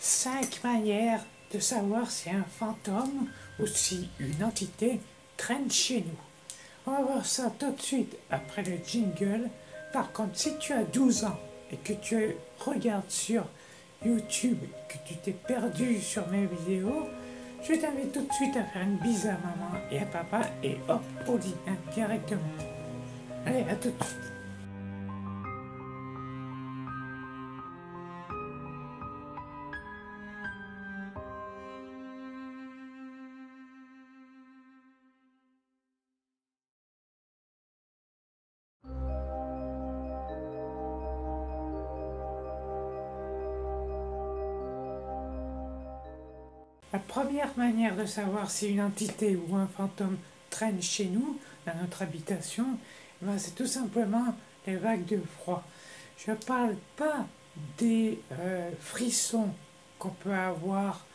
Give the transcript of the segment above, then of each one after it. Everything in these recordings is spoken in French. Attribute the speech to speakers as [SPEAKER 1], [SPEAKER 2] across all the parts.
[SPEAKER 1] 5 manières de savoir si un fantôme ou si une entité traîne chez nous. On va voir ça tout de suite après le jingle. Par contre, si tu as 12 ans et que tu regardes sur YouTube, que tu t'es perdu sur mes vidéos, je t'invite tout de suite à faire une bise à maman et à papa et hop, au lit, directement. Allez, à tout de suite. La première manière de savoir si une entité ou un fantôme traîne chez nous, dans notre habitation, c'est tout simplement les vagues de froid. Je ne parle pas des frissons qu'on peut avoir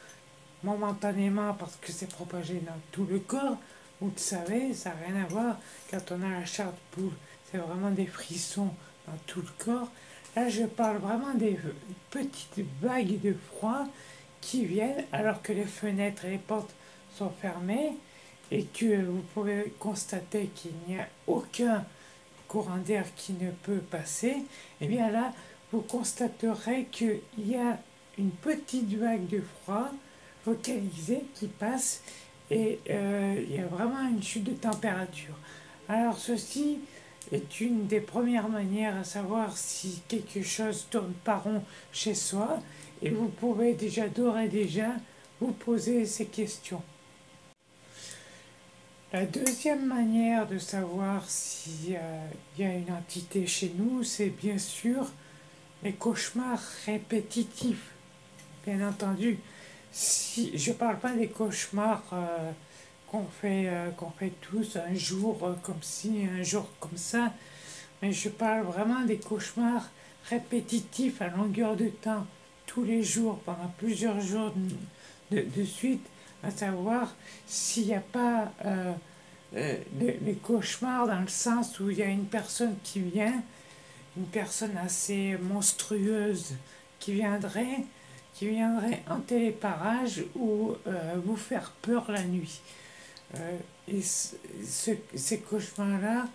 [SPEAKER 1] momentanément parce que c'est propagé dans tout le corps. Vous le savez, ça n'a rien à voir quand on a la chair de poule. C'est vraiment des frissons dans tout le corps. Là, je parle vraiment des petites vagues de froid qui viennent alors que les fenêtres et les portes sont fermées et que vous pouvez constater qu'il n'y a aucun courant d'air qui ne peut passer. Et bien là, vous constaterez qu'il y a une petite vague de froid localisée qui passe et il y a vraiment une chute de température. Alors ceci est une des premières manières à savoir si quelque chose tourne pas rond chez soi et vous pouvez d'ores et déjà vous poser ces questions. La deuxième manière de savoir s'il y a une entité chez nous, c'est bien sûr les cauchemars répétitifs. Bien entendu, si je ne parle pas des cauchemars qu'on fait tous un jour comme ci, un jour comme ça, mais je parle vraiment des cauchemars répétitifs à longueur de temps, tous les jours, pendant plusieurs jours de suite, à savoir s'il n'y a pas les cauchemars dans le sens où il y a une personne qui vient, une personne assez monstrueuse qui viendrait hanter les parages ou vous faire peur la nuit. Et ces cauchemars-là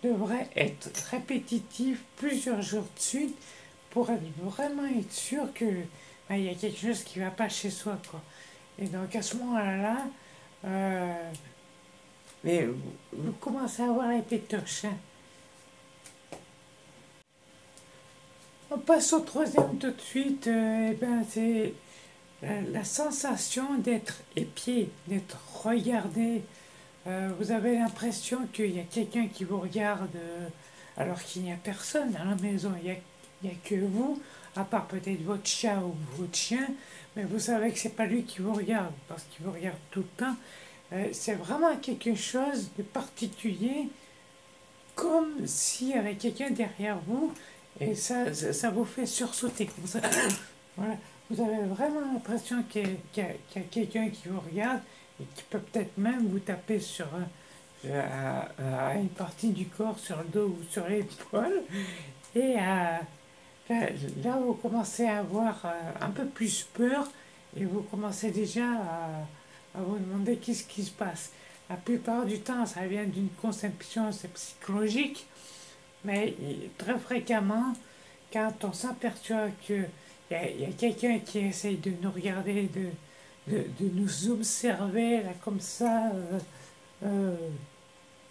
[SPEAKER 1] devraient être répétitifs plusieurs jours de suite pour vraiment être sûr que il y a quelque chose qui ne va pas chez soi, quoi. Et donc à ce moment-là, mais vous commencez à voir les pétoches. Hein. On passe au troisième tout de suite. C'est la sensation d'être épié, d'être regardé. Vous avez l'impression qu'il y a quelqu'un qui vous regarde alors qu'il n'y a personne dans la maison. Il n'y a que vous, à part peut-être votre chat ou votre chien, mais vous savez que c'est pas lui qui vous regarde parce qu'il vous regarde tout le temps. C'est vraiment quelque chose de particulier, comme s'il y avait quelqu'un derrière vous et ça vous fait sursauter comme ça. Voilà. Vous avez vraiment l'impression qu'il y a quelqu'un qui vous regarde et qui peut peut-être même vous taper sur une partie du corps, sur le dos ou sur l'épaule. Et là, vous commencez à avoir un peu plus peur et vous commencez déjà à vous demander qu'est-ce qui se passe. La plupart du temps, ça vient d'une conception psychologique, mais très fréquemment, quand on s'aperçoit qu'il y a quelqu'un qui essaye de nous regarder, de nous observer là, comme ça,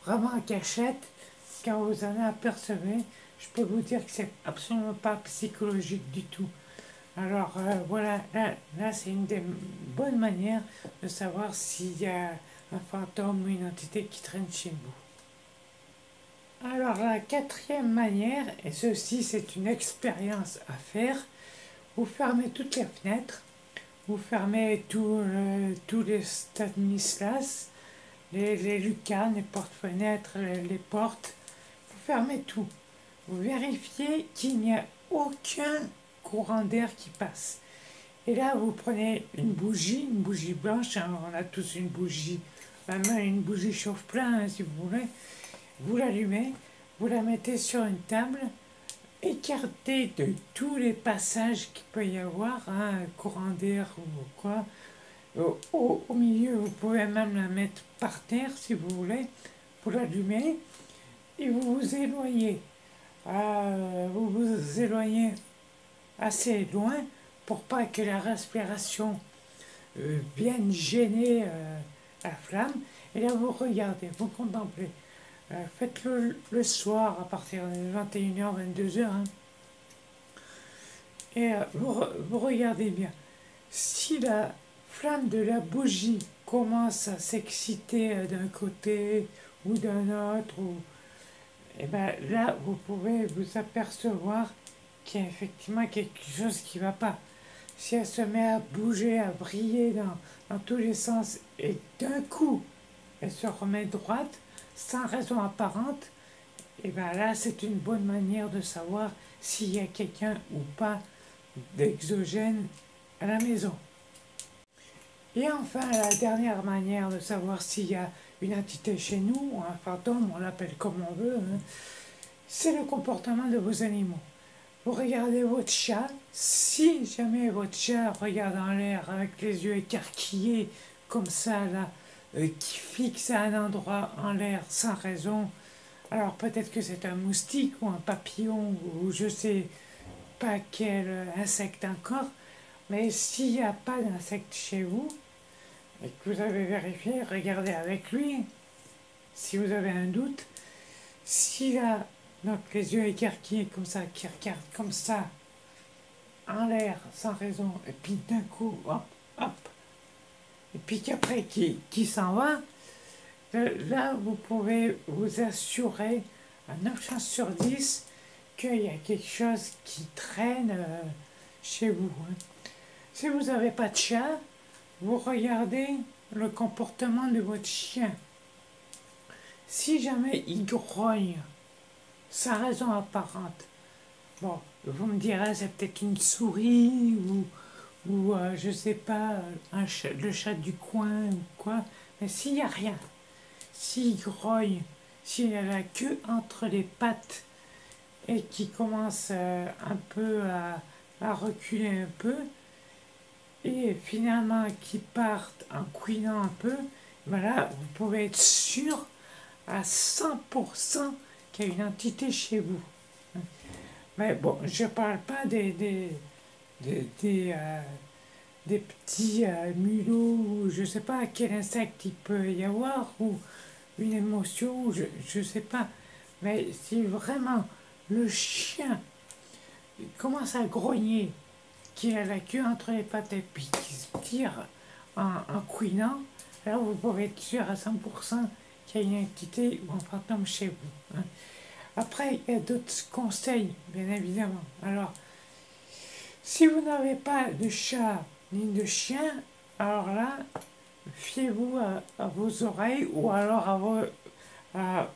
[SPEAKER 1] vraiment en cachette, quand vous en apercevez, je peux vous dire que c'est absolument pas psychologique du tout. Alors voilà, là c'est une des bonnes manières de savoir s'il y a un fantôme ou une entité qui traîne chez vous. Alors la quatrième manière, et ceci c'est une expérience à faire, vous fermez toutes les fenêtres, vous fermez tous les Stanislas, les lucarnes, les portes-fenêtres, les portes, vous fermez tout. Vous vérifiez qu'il n'y a aucun courant d'air qui passe. Et là, vous prenez une bougie blanche, hein, on a tous une bougie, même une bougie chauffe-plein, hein, si vous voulez. Vous l'allumez, vous la mettez sur une table, écartez de tous les passages qu'il peut y avoir, hein, courant d'air ou quoi. Au milieu, vous pouvez même la mettre par terre si vous voulez, pour l'allumer, et vous vous éloignez. Vous vous éloignez assez loin pour pas que la respiration vienne gêner la flamme. Et là, vous regardez, vous contemplez. Faites-le le soir à partir de 21h, 22h. Hein. Et vous regardez bien. Si la flamme de la bougie commence à s'exciter d'un côté ou d'un autre, et ben là, vous pouvez vous apercevoir qu'il y a effectivement quelque chose qui ne va pas. Si elle se met à bouger, à briller dans tous les sens, et d'un coup, elle se remet droite, sans raison apparente, et bien là, c'est une bonne manière de savoir s'il y a quelqu'un ou pas d'exogène à la maison. Et enfin, la dernière manière de savoir s'il y a une entité chez nous, ou un fantôme, on l'appelle comme on veut, hein, c'est le comportement de vos animaux. Vous regardez votre chat, si jamais votre chat regarde en l'air avec les yeux écarquillés, comme ça, là, qui fixe à un endroit en l'air sans raison, alors peut-être que c'est un moustique ou un papillon ou je sais pas quel insecte encore, mais s'il n'y a pas d'insecte chez vous, et que vous avez vérifié, regardez avec lui, si vous avez un doute, s'il a donc les yeux écarquillés comme ça, qui regarde comme ça, en l'air, sans raison, et puis d'un coup, hop, hop, et puis qu'après qui s'en va, là vous pouvez vous assurer à 9 chances sur 10 qu'il y a quelque chose qui traîne chez vous. Hein. Si vous n'avez pas de chat, vous regardez le comportement de votre chien. Si jamais il grogne, sans raison apparente, bon, vous me direz, c'est peut-être une souris ou je sais pas, le chat du coin ou quoi, mais s'il n'y a rien, s'il grogne, s'il a la queue entre les pattes et qui commence un peu à reculer un peu, et finalement qui partent en couinant un peu, voilà, vous pouvez être sûr à 100% qu'il y a une entité chez vous. Mais bon, je ne parle pas des petits mulots, ou je ne sais pas quel insecte il peut y avoir, ou une émotion, je ne sais pas. Mais si vraiment le chien commence à grogner, qu'il a la queue entre les pattes et puis qu'il se tire en couinant, alors vous pouvez être sûr à 100% qu'il y a une entité ou un fantôme chez vous. Hein. Après, il y a d'autres conseils, bien évidemment. Alors, si vous n'avez pas de chat ni de chien, alors là, fiez-vous à vos oreilles ou alors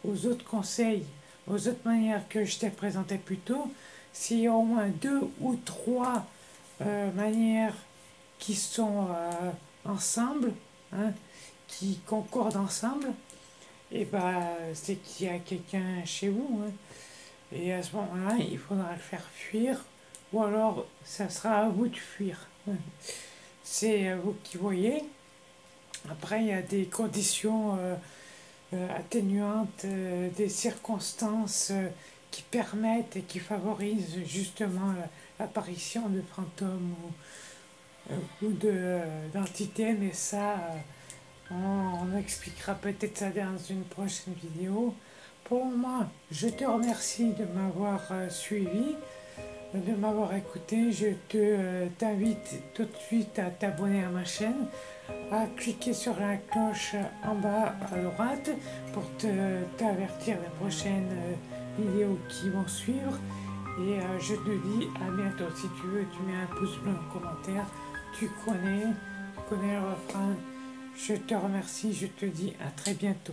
[SPEAKER 1] aux autres conseils, aux autres manières que je t'ai présentées plus tôt. S'il y a au moins 2 ou 3 manières qui sont ensemble, hein, qui concordent ensemble, et ben c'est qu'il y a quelqu'un chez vous. Hein. Et à ce moment-là, il faudra le faire fuir, ou alors ça sera à vous de fuir. Hein. C'est vous qui voyez. Après, il y a des conditions atténuantes, des circonstances qui permettent et qui favorisent justement l'apparition de fantômes ou d'entités, mais ça, on expliquera peut-être ça dans une prochaine vidéo. Pour le moment, je te remercie de m'avoir suivi, de m'avoir écouté. Je t'invite tout de suite à t'abonner à ma chaîne, à cliquer sur la cloche en bas à droite pour t'avertir des prochaines vidéos qui vont suivre. Et je te dis à bientôt. Si tu veux, tu mets un pouce bleu en commentaire. Tu connais le refrain. Je te remercie, je te dis à très bientôt.